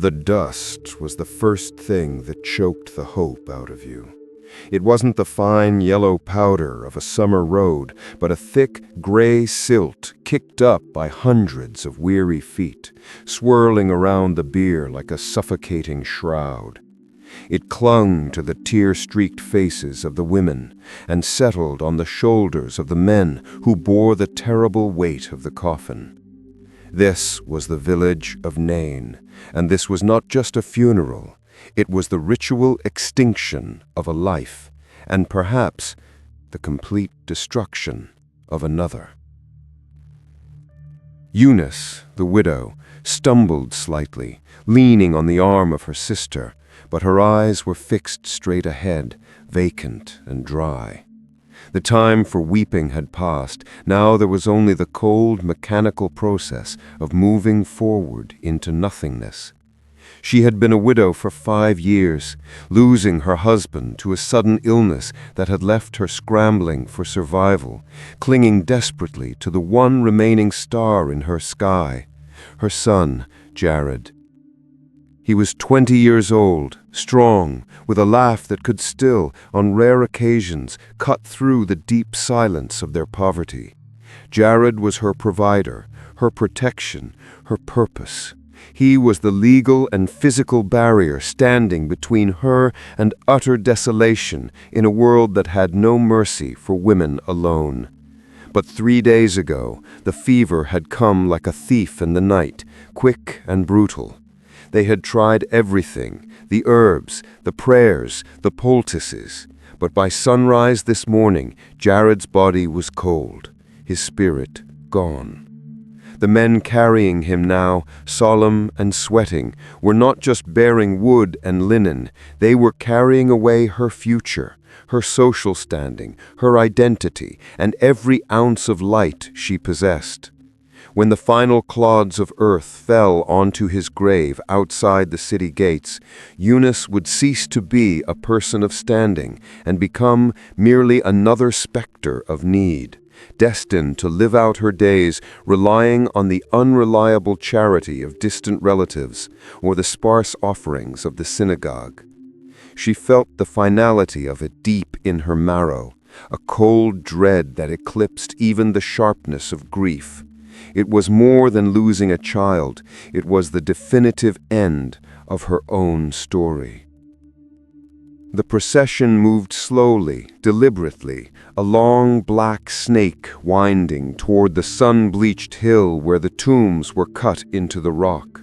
The dust was the first thing that choked the hope out of you. It wasn't the fine yellow powder of a summer road, but a thick gray silt kicked up by hundreds of weary feet, swirling around the bier like a suffocating shroud. It clung to the tear-streaked faces of the women and settled on the shoulders of the men who bore the terrible weight of the coffin. This was the village of Nain, and this was not just a funeral. It was the ritual extinction of a life, and perhaps the complete destruction of another. Eunice, the widow, stumbled slightly, leaning on the arm of her sister, but her eyes were fixed straight ahead, vacant and dry. The time for weeping had passed. Now there was only the cold, mechanical process of moving forward into nothingness. She had been a widow for 5 years, losing her husband to a sudden illness that had left her scrambling for survival, clinging desperately to the one remaining star in her sky, her son, Jared. He was 20 years old, strong, with a laugh that could still, on rare occasions, cut through the deep silence of their poverty. Jared was her provider, her protection, her purpose. He was the legal and physical barrier standing between her and utter desolation in a world that had no mercy for women alone. But 3 days ago, the fever had come like a thief in the night, quick and brutal. They had tried everything, the herbs, the prayers, the poultices. But by sunrise this morning, Jared's body was cold, his spirit gone. The men carrying him now, solemn and sweating, were not just bearing wood and linen. They were carrying away her future, her social standing, her identity, and every ounce of light she possessed. When the final clods of earth fell onto his grave outside the city gates, Eunice would cease to be a person of standing and become merely another specter of need, destined to live out her days relying on the unreliable charity of distant relatives or the sparse offerings of the synagogue. She felt the finality of it deep in her marrow, a cold dread that eclipsed even the sharpness of grief. It was more than losing a child. It was the definitive end of her own story. The procession moved slowly, deliberately, a long black snake winding toward the sun-bleached hill where the tombs were cut into the rock.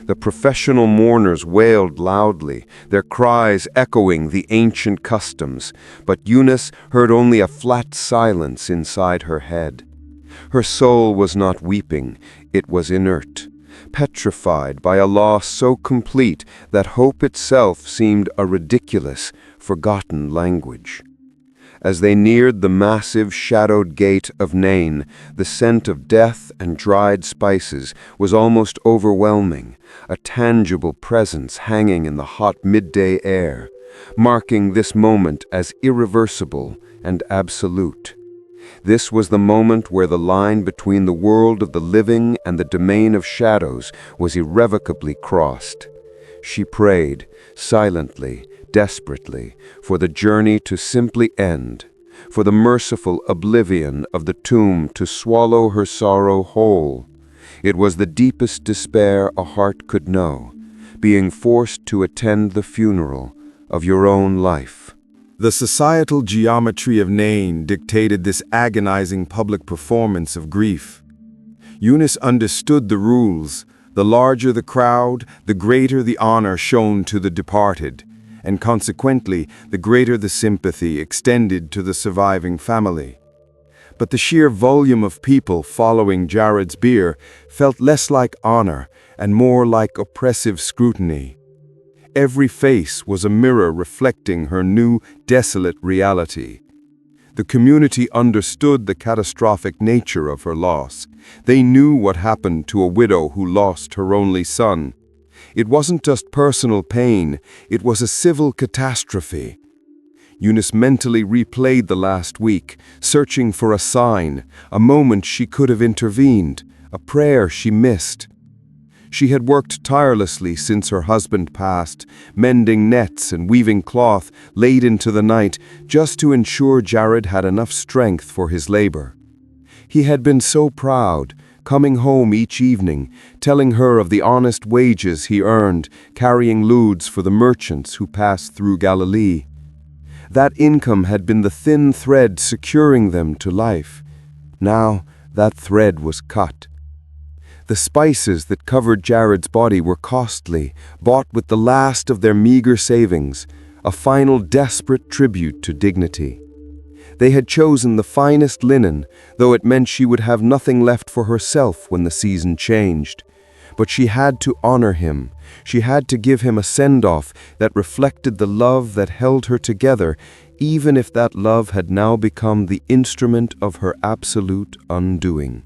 The professional mourners wailed loudly, their cries echoing the ancient customs, but Eunice heard only a flat silence inside her head. Her soul was not weeping, it was inert, petrified by a loss so complete that hope itself seemed a ridiculous, forgotten language. As they neared the massive, shadowed gate of Nain, the scent of death and dried spices was almost overwhelming, a tangible presence hanging in the hot midday air, marking this moment as irreversible and absolute. This was the moment where the line between the world of the living and the domain of shadows was irrevocably crossed. She prayed, silently, desperately, for the journey to simply end, for the merciful oblivion of the tomb to swallow her sorrow whole. It was the deepest despair a heart could know, being forced to attend the funeral of your own life. The societal geometry of Nain dictated this agonizing public performance of grief. Eunice understood the rules. The larger the crowd, the greater the honor shown to the departed, and consequently, the greater the sympathy extended to the surviving family. But the sheer volume of people following Jared's bier felt less like honor and more like oppressive scrutiny. Every face was a mirror reflecting her new, desolate reality. The community understood the catastrophic nature of her loss. They knew what happened to a widow who lost her only son. It wasn't just personal pain, it was a civil catastrophe. Eunice mentally replayed the last week, searching for a sign, a moment she could have intervened, a prayer she missed. She had worked tirelessly since her husband passed, mending nets and weaving cloth late into the night just to ensure Jared had enough strength for his labor. He had been so proud, coming home each evening, telling her of the honest wages he earned, carrying loads for the merchants who passed through Galilee. That income had been the thin thread securing them to life. Now that thread was cut. The spices that covered Jared's body were costly, bought with the last of their meager savings, a final desperate tribute to dignity. They had chosen the finest linen, though it meant she would have nothing left for herself when the season changed. But she had to honor him. She had to give him a send-off that reflected the love that held her together, even if that love had now become the instrument of her absolute undoing.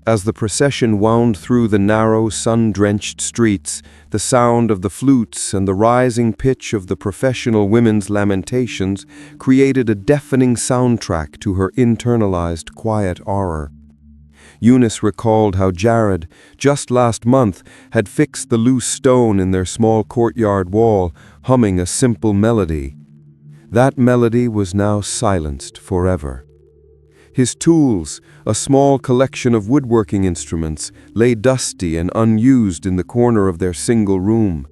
As the procession wound through the narrow, sun-drenched streets, the sound of the flutes and the rising pitch of the professional women's lamentations created a deafening soundtrack to her internalized quiet horror. Eunice recalled how Jared, just last month, had fixed the loose stone in their small courtyard wall, humming a simple melody. That melody was now silenced forever. His tools, a small collection of woodworking instruments, lay dusty and unused in the corner of their single room,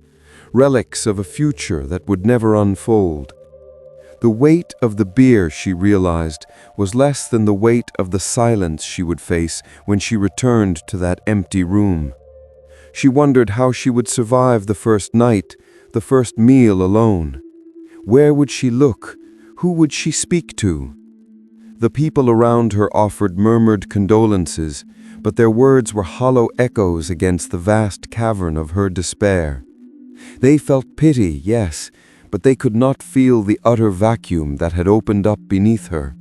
relics of a future that would never unfold. The weight of the beer, she realized, was less than the weight of the silence she would face when she returned to that empty room. She wondered how she would survive the first night, the first meal alone. Where would she look? Who would she speak to? The people around her offered murmured condolences, but their words were hollow echoes against the vast cavern of her despair. They felt pity, yes, but they could not feel the utter vacuum that had opened up beneath her.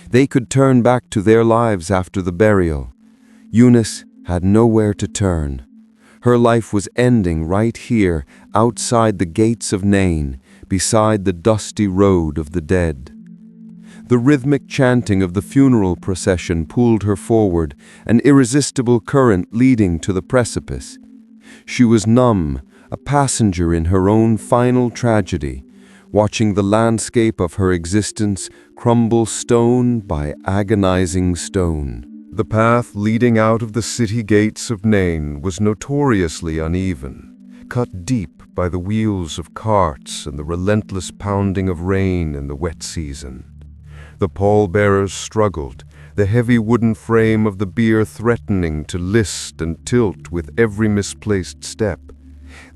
They could turn back to their lives after the burial. Eunice had nowhere to turn. Her life was ending right here, outside the gates of Nain, beside the dusty road of the dead. The rhythmic chanting of the funeral procession pulled her forward, an irresistible current leading to the precipice. She was numb, a passenger in her own final tragedy, watching the landscape of her existence crumble stone by agonizing stone. The path leading out of the city gates of Nain was notoriously uneven, cut deep by the wheels of carts and the relentless pounding of rain in the wet season. The pallbearers struggled, the heavy wooden frame of the bier threatening to list and tilt with every misplaced step.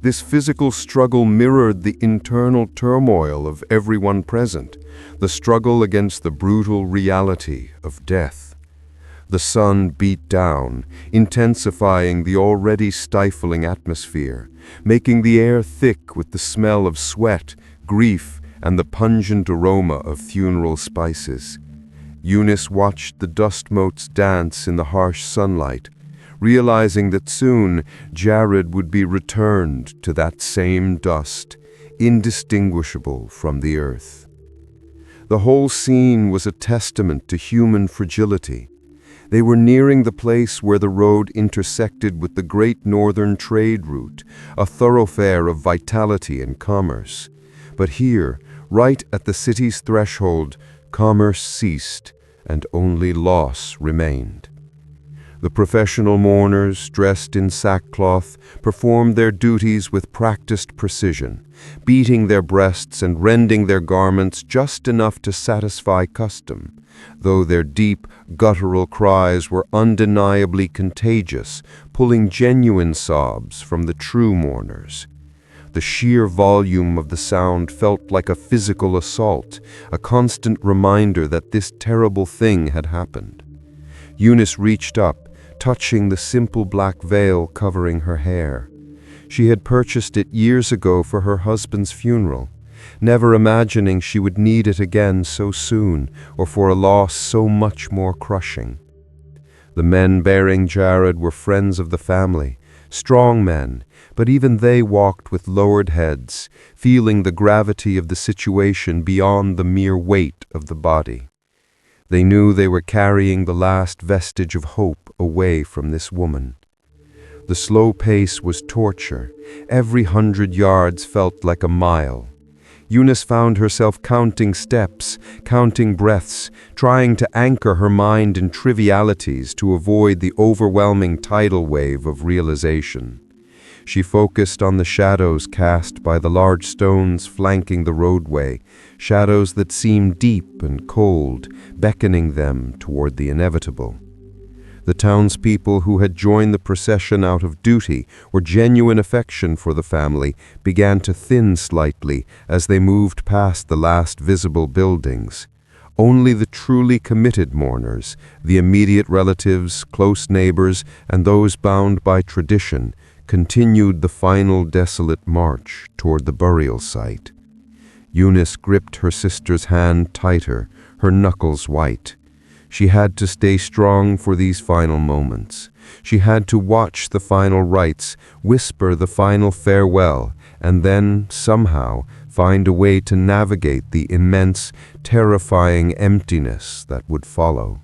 This physical struggle mirrored the internal turmoil of everyone present, the struggle against the brutal reality of death. The sun beat down, intensifying the already stifling atmosphere, making the air thick with the smell of sweat, grief, and the pungent aroma of funeral spices. Eunice watched the dust motes dance in the harsh sunlight, realizing that soon Jared would be returned to that same dust, indistinguishable from the earth. The whole scene was a testament to human fragility. They were nearing the place where the road intersected with the great northern trade route, a thoroughfare of vitality and commerce. But here, right at the city's threshold, commerce ceased, and only loss remained. The professional mourners, dressed in sackcloth, performed their duties with practiced precision, beating their breasts and rending their garments just enough to satisfy custom, though their deep, guttural cries were undeniably contagious, pulling genuine sobs from the true mourners. The sheer volume of the sound felt like a physical assault, a constant reminder that this terrible thing had happened. Eunice reached up, touching the simple black veil covering her hair. She had purchased it years ago for her husband's funeral, never imagining she would need it again so soon, or for a loss so much more crushing. The men bearing Jared were friends of the family, strong men, but even they walked with lowered heads, feeling the gravity of the situation beyond the mere weight of the body. They knew they were carrying the last vestige of hope away from this woman. The slow pace was torture. Every 100 yards felt like a mile. Eunice found herself counting steps, counting breaths, trying to anchor her mind in trivialities to avoid the overwhelming tidal wave of realization. She focused on the shadows cast by the large stones flanking the roadway, shadows that seemed deep and cold, beckoning them toward the inevitable. The townspeople who had joined the procession out of duty or genuine affection for the family began to thin slightly as they moved past the last visible buildings. Only the truly committed mourners, the immediate relatives, close neighbors, and those bound by tradition, continued the final desolate march toward the burial site. Eunice gripped her sister's hand tighter, her knuckles white. She had to stay strong for these final moments. She had to watch the final rites, whisper the final farewell, and then, somehow, find a way to navigate the immense, terrifying emptiness that would follow.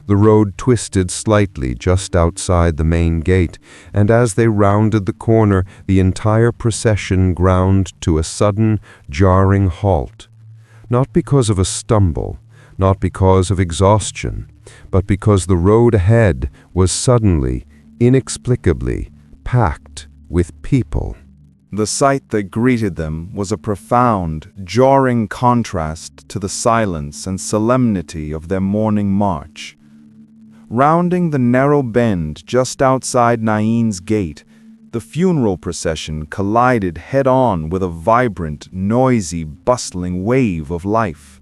The road twisted slightly just outside the main gate, and as they rounded the corner, the entire procession ground to a sudden, jarring halt. Not because of a stumble, not because of exhaustion, but because the road ahead was suddenly, inexplicably, packed with people. The sight that greeted them was a profound, jarring contrast to the silence and solemnity of their morning march. Rounding the narrow bend just outside Nain's gate, the funeral procession collided head-on with a vibrant, noisy, bustling wave of life.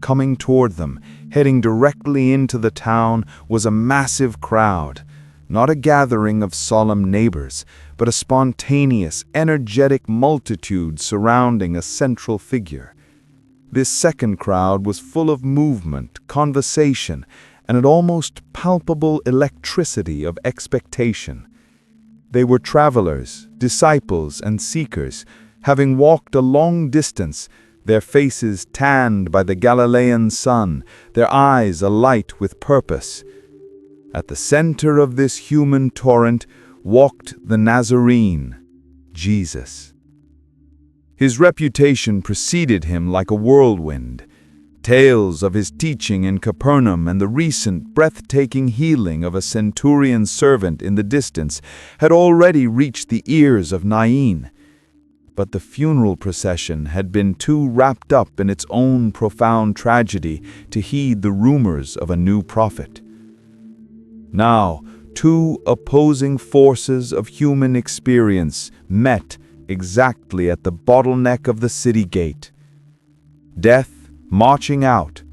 Coming toward them, heading directly into the town, was a massive crowd, not a gathering of solemn neighbors, but a spontaneous, energetic multitude surrounding a central figure. This second crowd was full of movement, conversation, and an almost palpable electricity of expectation. They were travelers, disciples, and seekers, having walked a long distance, their faces tanned by the Galilean sun, their eyes alight with purpose. At the center of this human torrent walked the Nazarene, Jesus. His reputation preceded him like a whirlwind. Tales of his teaching in Capernaum and the recent breathtaking healing of a centurion servant in the distance had already reached the ears of Nain. But the funeral procession had been too wrapped up in its own profound tragedy to heed the rumors of a new prophet. Now, two opposing forces of human experience met exactly at the bottleneck of the city gate. Death marching out,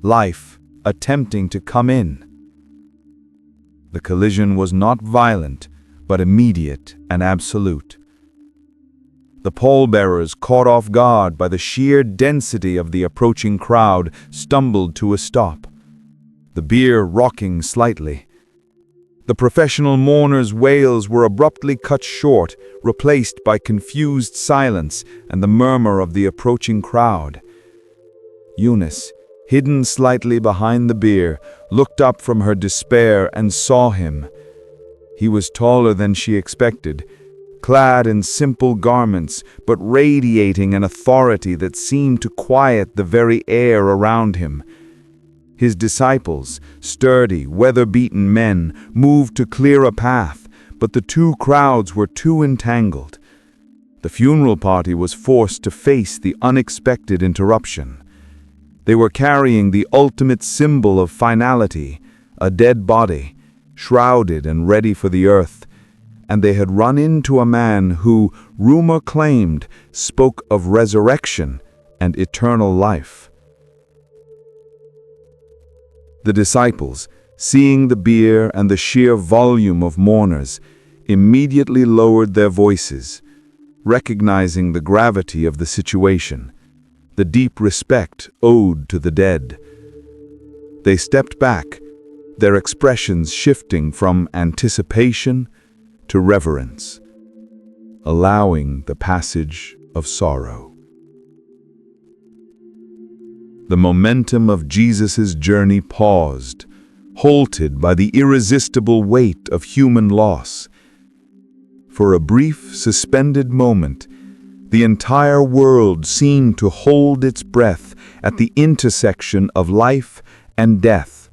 life attempting to come in. The collision was not violent, but immediate and absolute. The pallbearers, caught off guard by the sheer density of the approaching crowd, stumbled to a stop, the bier rocking slightly. The professional mourners' wails were abruptly cut short, replaced by confused silence and the murmur of the approaching crowd. Eunice, hidden slightly behind the bier, looked up from her despair and saw him. He was taller than she expected, clad in simple garments, but radiating an authority that seemed to quiet the very air around him. His disciples, sturdy, weather-beaten men, moved to clear a path, but the two crowds were too entangled. The funeral party was forced to face the unexpected interruption. They were carrying the ultimate symbol of finality, a dead body, shrouded and ready for the earth, and they had run into a man who, rumor claimed, spoke of resurrection and eternal life. The disciples, seeing the bier and the sheer volume of mourners, immediately lowered their voices, recognizing the gravity of the situation, the deep respect owed to the dead. They stepped back, their expressions shifting from anticipation to reverence, allowing the passage of sorrow. The momentum of Jesus' journey paused, halted by the irresistible weight of human loss. For a brief, suspended moment, the entire world seemed to hold its breath at the intersection of life and death,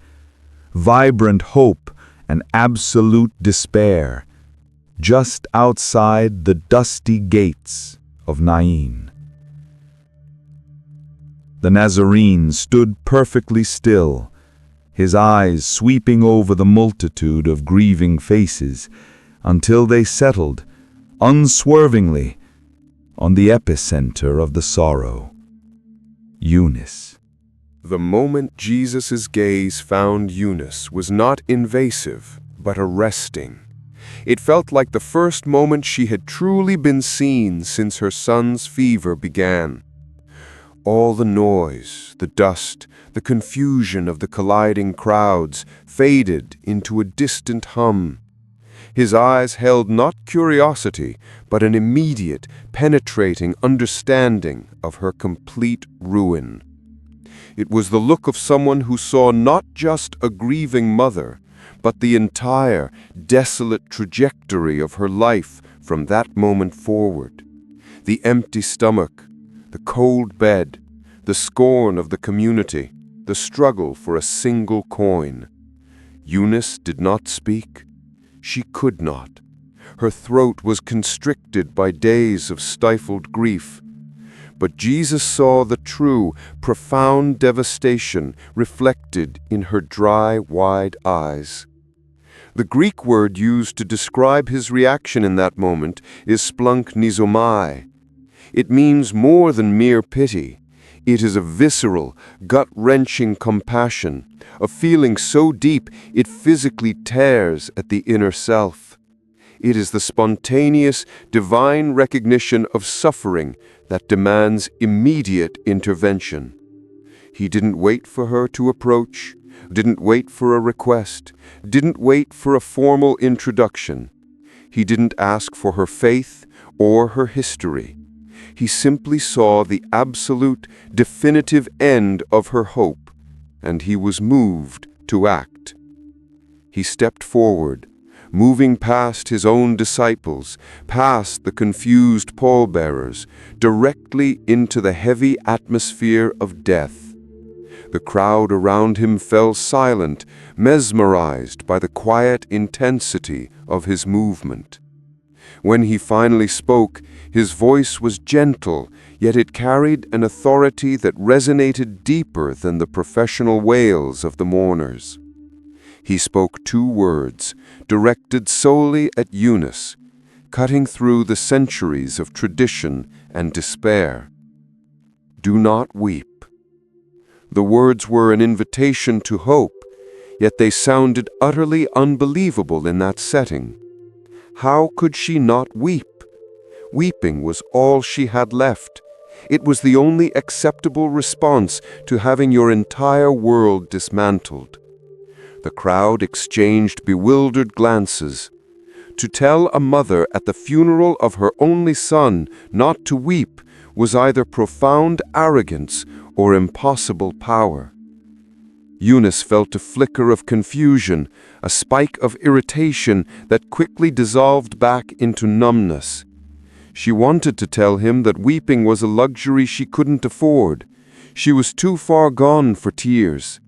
vibrant hope and absolute despair, just outside the dusty gates of Nain. The Nazarene stood perfectly still, his eyes sweeping over the multitude of grieving faces, until they settled, unswervingly, on the epicenter of the sorrow, Eunice. The moment Jesus' gaze found Eunice was not invasive, but arresting. It felt like the first moment she had truly been seen since her son's fever began. All the noise, the dust, the confusion of the colliding crowds faded into a distant hum. His eyes held not curiosity, but an immediate, penetrating understanding of her complete ruin. It was the look of someone who saw not just a grieving mother, but the entire, desolate trajectory of her life from that moment forward. The empty stomach, the cold bed, the scorn of the community, the struggle for a single coin. Eunice did not speak. She could not. Her throat was constricted by days of stifled grief. But Jesus saw the true, profound devastation reflected in her dry, wide eyes. The Greek word used to describe his reaction in that moment is splanchnizomai. It means more than mere pity. It is a visceral, gut-wrenching compassion, a feeling so deep it physically tears at the inner self. It is the spontaneous, divine recognition of suffering that demands immediate intervention. He didn't wait for her to approach, didn't wait for a request, didn't wait for a formal introduction. He didn't ask for her faith or her history. He simply saw the absolute, definitive end of her hope, and he was moved to act. He stepped forward, moving past his own disciples, past the confused pallbearers, directly into the heavy atmosphere of death. The crowd around him fell silent, mesmerized by the quiet intensity of his movement. When he finally spoke, his voice was gentle, yet it carried an authority that resonated deeper than the professional wails of the mourners. He spoke 2 words, directed solely at Eunice, cutting through the centuries of tradition and despair. Do not weep. The words were an invitation to hope, yet they sounded utterly unbelievable in that setting. How could she not weep? Weeping was all she had left. It was the only acceptable response to having your entire world dismantled. The crowd exchanged bewildered glances. To tell a mother at the funeral of her only son not to weep was either profound arrogance or impossible power. Eunice felt a flicker of confusion, a spike of irritation that quickly dissolved back into numbness. She wanted to tell him that weeping was a luxury she couldn't afford. She was too far gone for tears.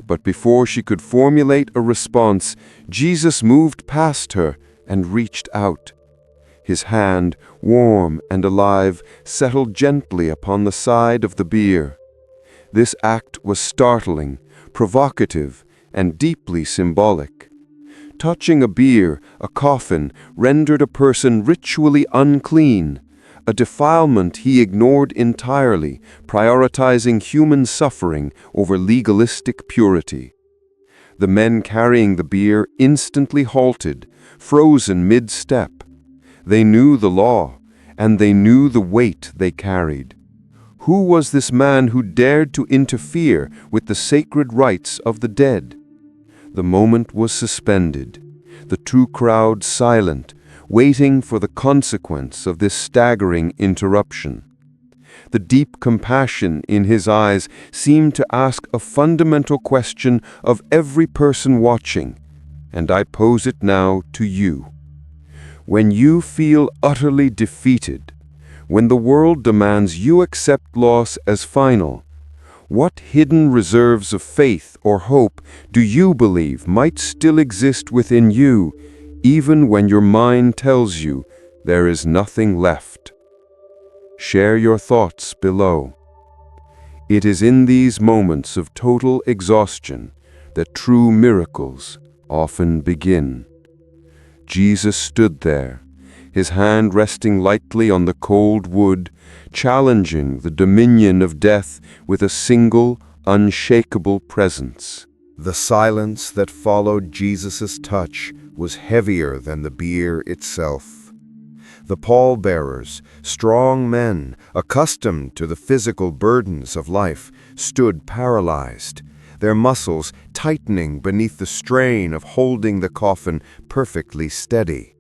But before she could formulate a response, Jesus moved past her and reached out. His hand, warm and alive, settled gently upon the side of the bier. This act was startling, provocative, and deeply symbolic. Touching a bier, a coffin, rendered a person ritually unclean, a defilement he ignored entirely, prioritizing human suffering over legalistic purity. The men carrying the bier instantly halted, frozen mid-step. They knew the law, and they knew the weight they carried. Who was this man who dared to interfere with the sacred rites of the dead? The moment was suspended, the true crowd silent, waiting for the consequence of this staggering interruption. The deep compassion in his eyes seemed to ask a fundamental question of every person watching, and I pose it now to you. When you feel utterly defeated, when the world demands you accept loss as final, what hidden reserves of faith or hope do you believe might still exist within you, even when your mind tells you there is nothing left? Share your thoughts below. It is in these moments of total exhaustion that true miracles often begin. Jesus stood there, his hand resting lightly on the cold wood, challenging the dominion of death with a single, unshakable presence. The silence that followed Jesus' touch was heavier than the bier itself. The pallbearers, strong men, accustomed to the physical burdens of life, stood paralyzed, their muscles tightening beneath the strain of holding the coffin perfectly steady.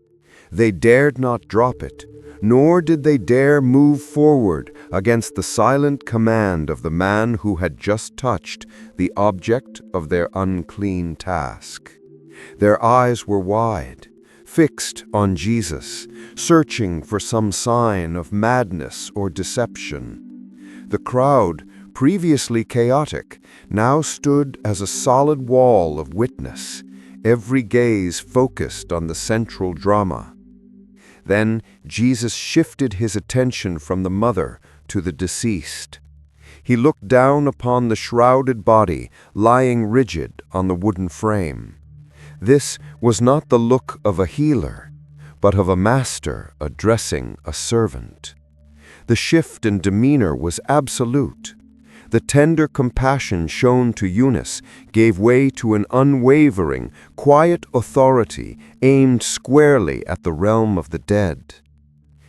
They dared not drop it, nor did they dare move forward against the silent command of the man who had just touched the object of their unclean task. Their eyes were wide, fixed on Jesus, searching for some sign of madness or deception. The crowd, previously chaotic, now stood as a solid wall of witness, every gaze focused on the central drama. Then Jesus shifted his attention from the mother to the deceased. He looked down upon the shrouded body lying rigid on the wooden frame. This was not the look of a healer, but of a master addressing a servant. The shift in demeanor was absolute. The tender compassion shown to Eunice gave way to an unwavering, quiet authority aimed squarely at the realm of the dead.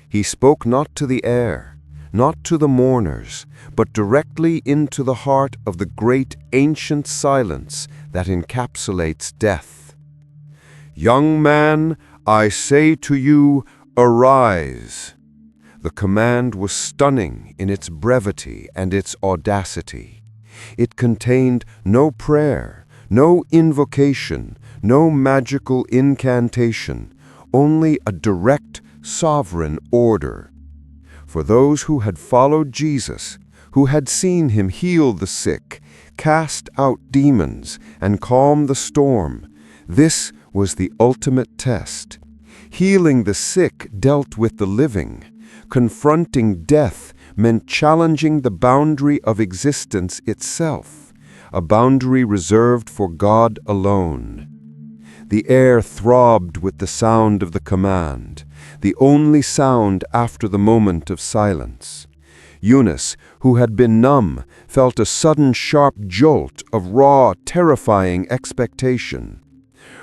He spoke not to the air, not to the mourners, but directly into the heart of the great ancient silence that encapsulates death. "Young man, I say to you, arise." The command was stunning in its brevity and its audacity. It contained no prayer, no invocation, no magical incantation, only a direct, sovereign order. For those who had followed Jesus, who had seen him heal the sick, cast out demons, and calm the storm, this was the ultimate test. Healing the sick dealt with the living. Confronting death meant challenging the boundary of existence itself, a boundary reserved for God alone. The air throbbed with the sound of the command, the only sound after the moment of silence. Eunice, who had been numb, felt a sudden sharp jolt of raw, terrifying expectation.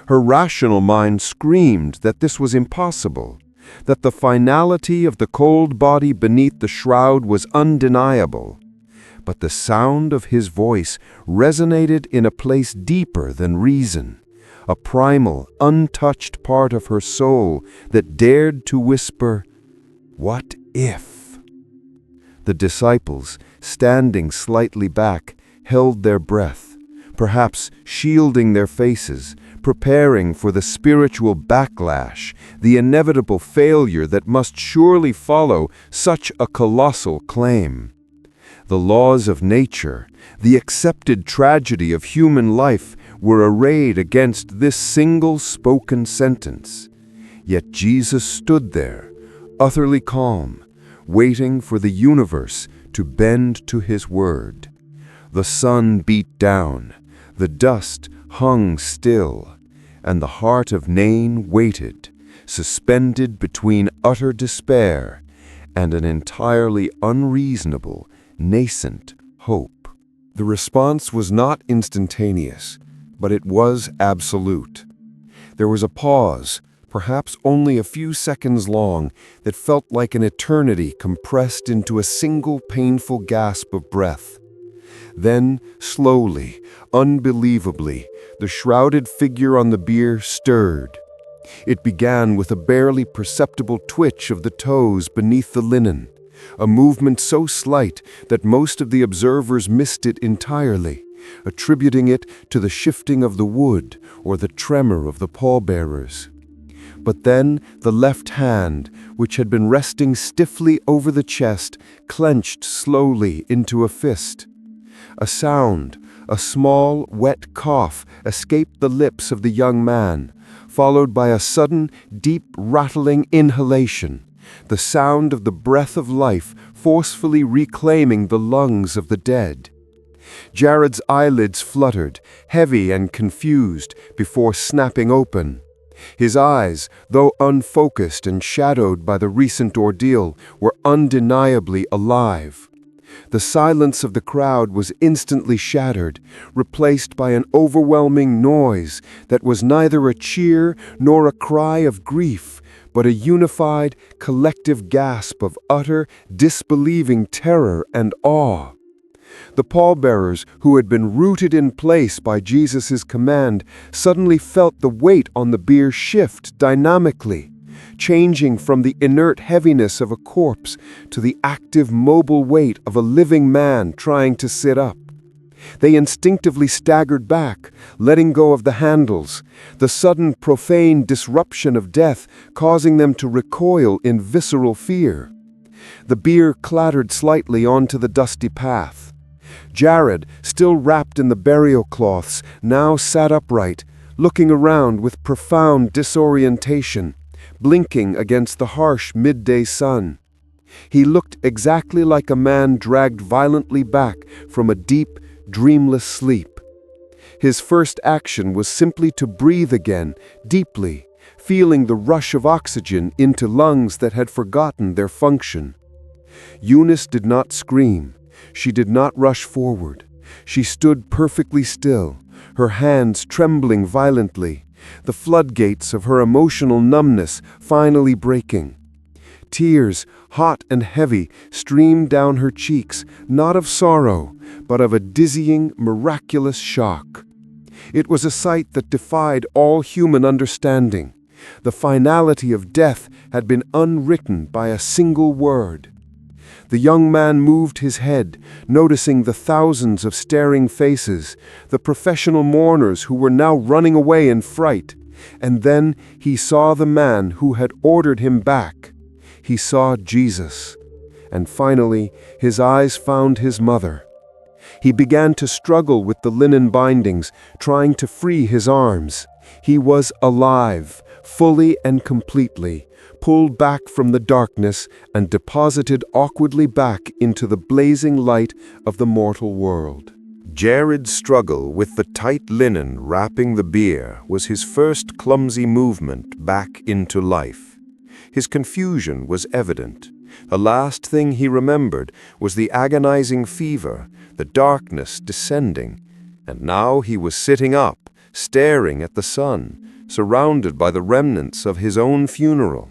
Her rational mind screamed that this was impossible, that the finality of the cold body beneath the shroud was undeniable. But the sound of his voice resonated in a place deeper than reason, a primal, untouched part of her soul that dared to whisper, "What if?" The disciples, standing slightly back, held their breath, perhaps shielding their faces, preparing for the spiritual backlash, the inevitable failure that must surely follow such a colossal claim. The laws of nature, the accepted tragedy of human life, were arrayed against this single spoken sentence. Yet Jesus stood there, utterly calm, waiting for the universe to bend to his word. The sun beat down, the dust hung still, and the heart of Nain waited, suspended between utter despair and an entirely unreasonable, nascent hope. The response was not instantaneous, but it was absolute. There was a pause, perhaps only a few seconds long, that felt like an eternity compressed into a single painful gasp of breath. Then, slowly, unbelievably, the shrouded figure on the bier stirred. It began with a barely perceptible twitch of the toes beneath the linen, a movement so slight that most of the observers missed it entirely, attributing it to the shifting of the wood or the tremor of the pallbearers. But then the left hand, which had been resting stiffly over the chest, clenched slowly into a fist. A sound, a small, wet cough, escaped the lips of the young man, followed by a sudden, deep, rattling inhalation, the sound of the breath of life forcefully reclaiming the lungs of the dead. Jared's eyelids fluttered, heavy and confused, before snapping open. His eyes, though unfocused and shadowed by the recent ordeal, were undeniably alive. The silence of the crowd was instantly shattered, replaced by an overwhelming noise that was neither a cheer nor a cry of grief, but a unified, collective gasp of utter, disbelieving terror and awe. The pallbearers, who had been rooted in place by Jesus' command, suddenly felt the weight on the bier shift dynamically, changing from the inert heaviness of a corpse to the active, mobile weight of a living man trying to sit up. They instinctively staggered back, letting go of the handles, the sudden profane disruption of death causing them to recoil in visceral fear. The bier clattered slightly onto the dusty path. Jared, still wrapped in the burial cloths, now sat upright, looking around with profound disorientation, blinking against the harsh midday sun. He looked exactly like a man dragged violently back from a deep, dreamless sleep. His first action was simply to breathe again, deeply, feeling the rush of oxygen into lungs that had forgotten their function. Eunice did not scream. She did not rush forward. She stood perfectly still, her hands trembling violently, the floodgates of her emotional numbness finally breaking. Tears, hot and heavy, streamed down her cheeks, not of sorrow, but of a dizzying, miraculous shock. It was a sight that defied all human understanding. The finality of death had been unwritten by a single word. The young man moved his head, noticing the thousands of staring faces, the professional mourners who were now running away in fright. And then he saw the man who had ordered him back. He saw Jesus. And finally, his eyes found his mother. He began to struggle with the linen bindings, trying to free his arms. He was alive, fully and completely, pulled back from the darkness and deposited awkwardly back into the blazing light of the mortal world. Jared's struggle with the tight linen wrapping the bier was his first clumsy movement back into life. His confusion was evident. The last thing he remembered was the agonizing fever, the darkness descending, and now he was sitting up, staring at the sun, surrounded by the remnants of his own funeral.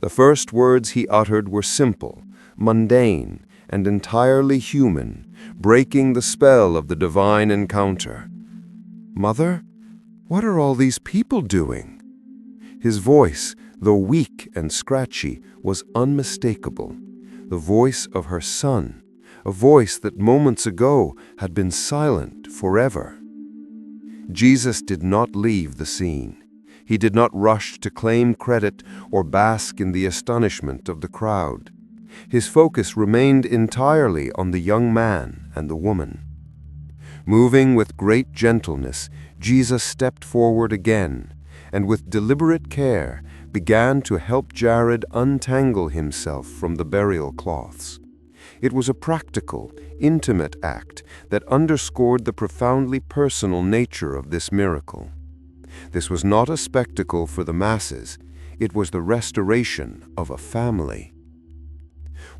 The first words he uttered were simple, mundane, and entirely human, breaking the spell of the divine encounter. "Mother, what are all these people doing?" His voice, though weak and scratchy, was unmistakable. The voice of her son, a voice that moments ago had been silent forever. Jesus did not leave the scene. He did not rush to claim credit or bask in the astonishment of the crowd. His focus remained entirely on the young man and the woman. Moving with great gentleness, Jesus stepped forward again, and with deliberate care began to help Jared untangle himself from the burial cloths. It was a practical, intimate act that underscored the profoundly personal nature of this miracle. This was not a spectacle for the masses. It was the restoration of a family.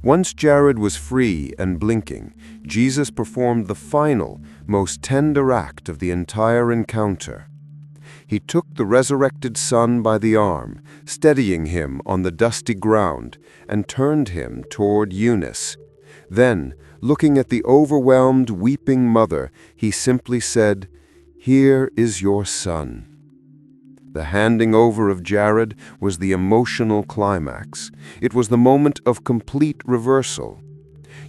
Once Jared was free and blinking, Jesus performed the final, most tender act of the entire encounter. He took the resurrected son by the arm, steadying him on the dusty ground, and turned him toward Eunice. Then, looking at the overwhelmed, weeping mother, he simply said, "Here is your son." The handing over of Jared was the emotional climax. It was the moment of complete reversal.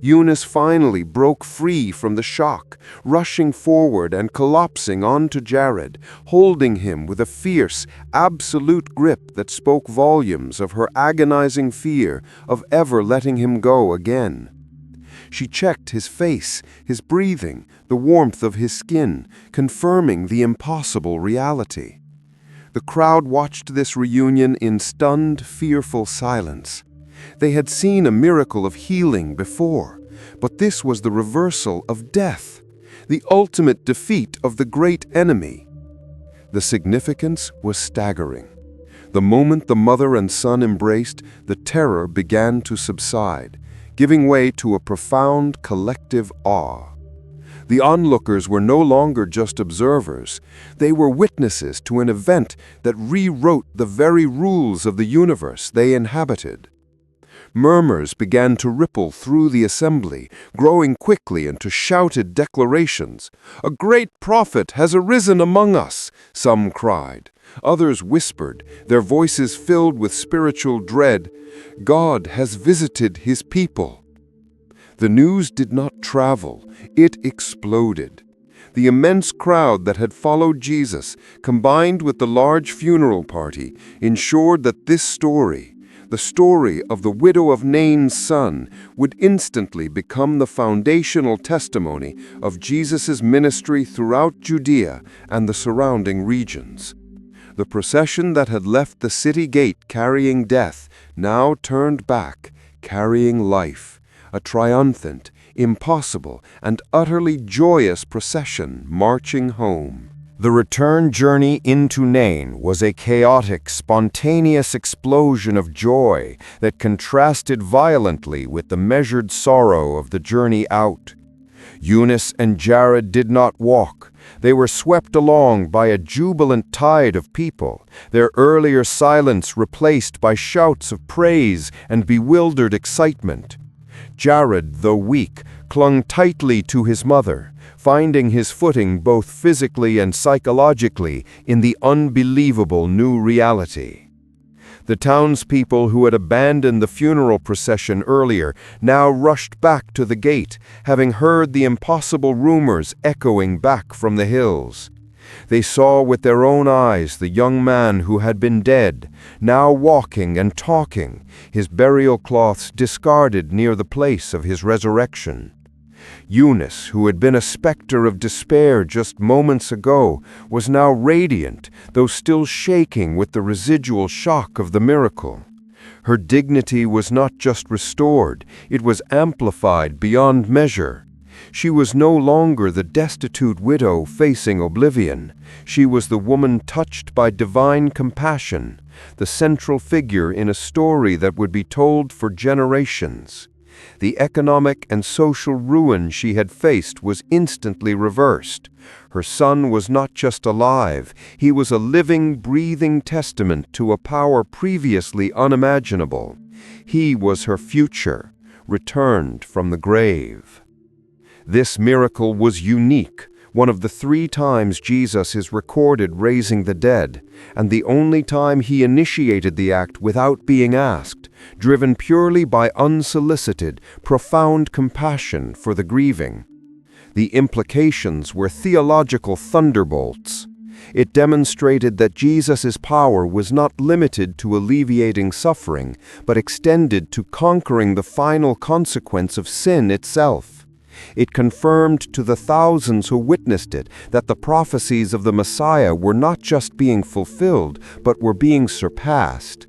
Eunice finally broke free from the shock, rushing forward and collapsing onto Jared, holding him with a fierce, absolute grip that spoke volumes of her agonizing fear of ever letting him go again. She checked his face, his breathing, the warmth of his skin, confirming the impossible reality. The crowd watched this reunion in stunned, fearful silence. They had seen a miracle of healing before, but this was the reversal of death, the ultimate defeat of the great enemy. The significance was staggering. The moment the mother and son embraced, the terror began to subside, giving way to a profound collective awe. The onlookers were no longer just observers. They were witnesses to an event that rewrote the very rules of the universe they inhabited. Murmurs began to ripple through the assembly, growing quickly into shouted declarations. "A great prophet has arisen among us," some cried. Others whispered, their voices filled with spiritual dread. "God has visited his people." The news did not travel, it exploded. The immense crowd that had followed Jesus, combined with the large funeral party, ensured that this story, the story of the widow of Nain's son, would instantly become the foundational testimony of Jesus' ministry throughout Judea and the surrounding regions. The procession that had left the city gate carrying death now turned back, carrying life. A triumphant, impossible, and utterly joyous procession marching home. The return journey into Nain was a chaotic, spontaneous explosion of joy that contrasted violently with the measured sorrow of the journey out. Eunice and Jared did not walk. They were swept along by a jubilant tide of people, their earlier silence replaced by shouts of praise and bewildered excitement. Jared, though weak, clung tightly to his mother, finding his footing both physically and psychologically in the unbelievable new reality. The townspeople who had abandoned the funeral procession earlier now rushed back to the gate, having heard the impossible rumors echoing back from the hills. They saw with their own eyes the young man who had been dead, now walking and talking, his burial cloths discarded near the place of his resurrection. Eunice, who had been a specter of despair just moments ago, was now radiant, though still shaking with the residual shock of the miracle. Her dignity was not just restored, it was amplified beyond measure. She was no longer the destitute widow facing oblivion. She was the woman touched by divine compassion, the central figure in a story that would be told for generations. The economic and social ruin she had faced was instantly reversed. Her son was not just alive, he was a living, breathing testament to a power previously unimaginable. He was her future, returned from the grave. This miracle was unique, one of the 3 times Jesus is recorded raising the dead, and the only time he initiated the act without being asked, driven purely by unsolicited, profound compassion for the grieving. The implications were theological thunderbolts. It demonstrated that Jesus' power was not limited to alleviating suffering, but extended to conquering the final consequence of sin itself. It confirmed to the thousands who witnessed it that the prophecies of the Messiah were not just being fulfilled, but were being surpassed.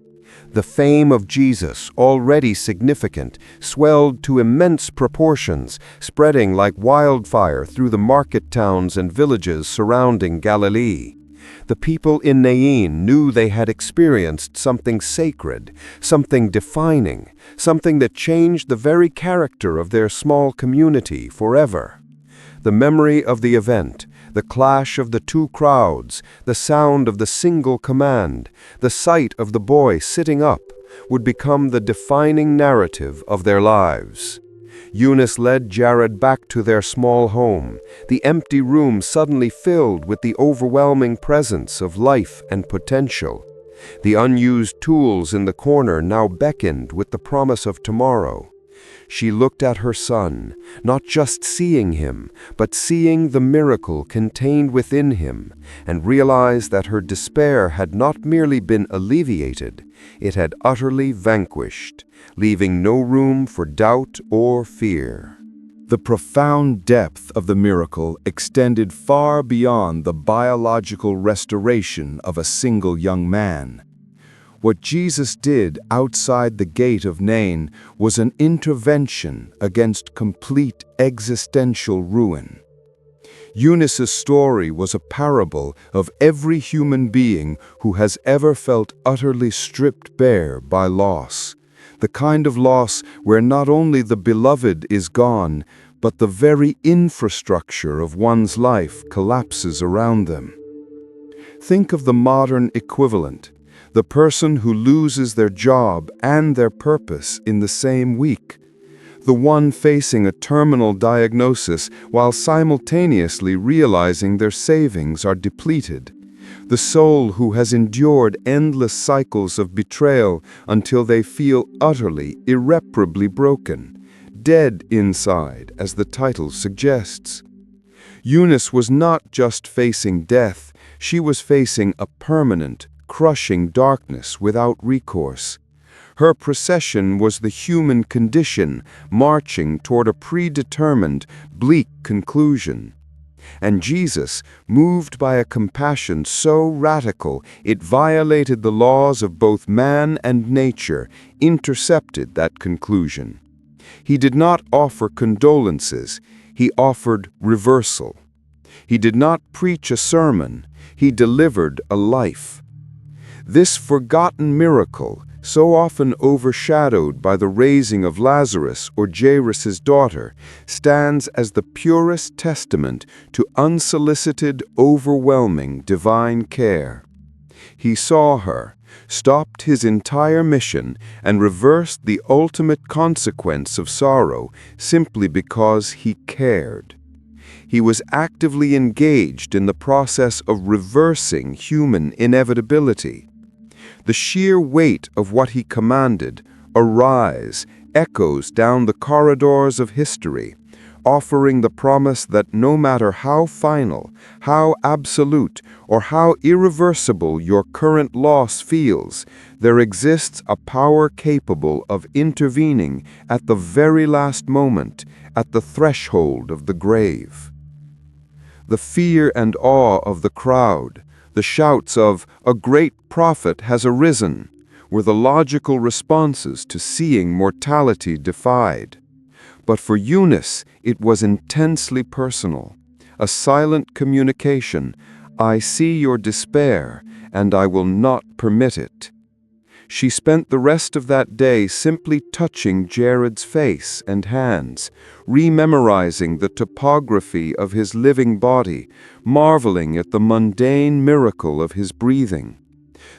The fame of Jesus, already significant, swelled to immense proportions, spreading like wildfire through the market towns and villages surrounding Galilee. The people in Nain knew they had experienced something sacred, something defining, something that changed the very character of their small community forever. The memory of the event, the clash of the 2 crowds, the sound of the single command, the sight of the boy sitting up, would become the defining narrative of their lives. Eunice led Jared back to their small home, the empty room suddenly filled with the overwhelming presence of life and potential. The unused tools in the corner now beckoned with the promise of tomorrow. She looked at her son, not just seeing him, but seeing the miracle contained within him, and realized that her despair had not merely been alleviated, it had utterly vanquished, leaving no room for doubt or fear. The profound depth of the miracle extended far beyond the biological restoration of a single young man. What Jesus did outside the gate of Nain was an intervention against complete existential ruin. Eunice's story was a parable of every human being who has ever felt utterly stripped bare by loss. The kind of loss where not only the beloved is gone, but the very infrastructure of one's life collapses around them. Think of the modern equivalent. The person who loses their job and their purpose in the same week. The one facing a terminal diagnosis while simultaneously realizing their savings are depleted. The soul who has endured endless cycles of betrayal until they feel utterly, irreparably broken. Dead inside, as the title suggests. Eunice was not just facing death, she was facing a permanent, crushing darkness without recourse. Her procession was the human condition marching toward a predetermined, bleak conclusion. And Jesus, moved by a compassion so radical it violated the laws of both man and nature, intercepted that conclusion. He did not offer condolences, he offered reversal. He did not preach a sermon, he delivered a life. This forgotten miracle, so often overshadowed by the raising of Lazarus or Jairus' daughter, stands as the purest testament to unsolicited, overwhelming divine care. He saw her, stopped his entire mission, and reversed the ultimate consequence of sorrow simply because he cared. He was actively engaged in the process of reversing human inevitability. The sheer weight of what he commanded, arise, echoes down the corridors of history, offering the promise that no matter how final, how absolute, or how irreversible your current loss feels, there exists a power capable of intervening at the very last moment, at the threshold of the grave. The fear and awe of the crowd, the shouts of, "A great prophet has arisen," were the logical responses to seeing mortality defied. But for Eunice, it was intensely personal, a silent communication, "I see your despair, and I will not permit it." She spent the rest of that day simply touching Jared's face and hands, rememorizing the topography of his living body, marveling at the mundane miracle of his breathing.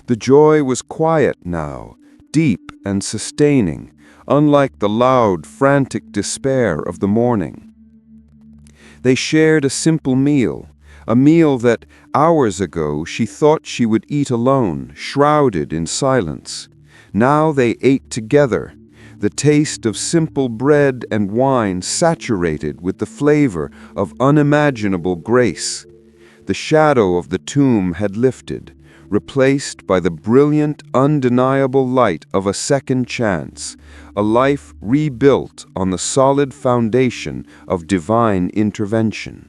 The joy was quiet now, deep and sustaining, unlike the loud, frantic despair of the morning. They shared a simple meal, a meal that, hours ago, she thought she would eat alone, shrouded in silence. Now they ate together, the taste of simple bread and wine saturated with the flavor of unimaginable grace. The shadow of the tomb had lifted, replaced by the brilliant, undeniable light of a second chance, a life rebuilt on the solid foundation of divine intervention.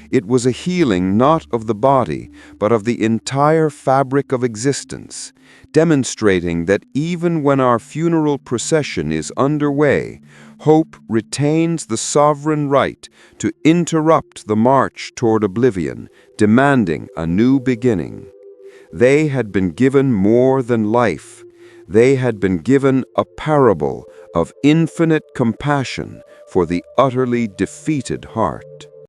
It was a healing not of the body, but of the entire fabric of existence, demonstrating that even when our funeral procession is underway, hope retains the sovereign right to interrupt the march toward oblivion, demanding a new beginning. They had been given more than life. They had been given a parable of infinite compassion for the utterly defeated heart.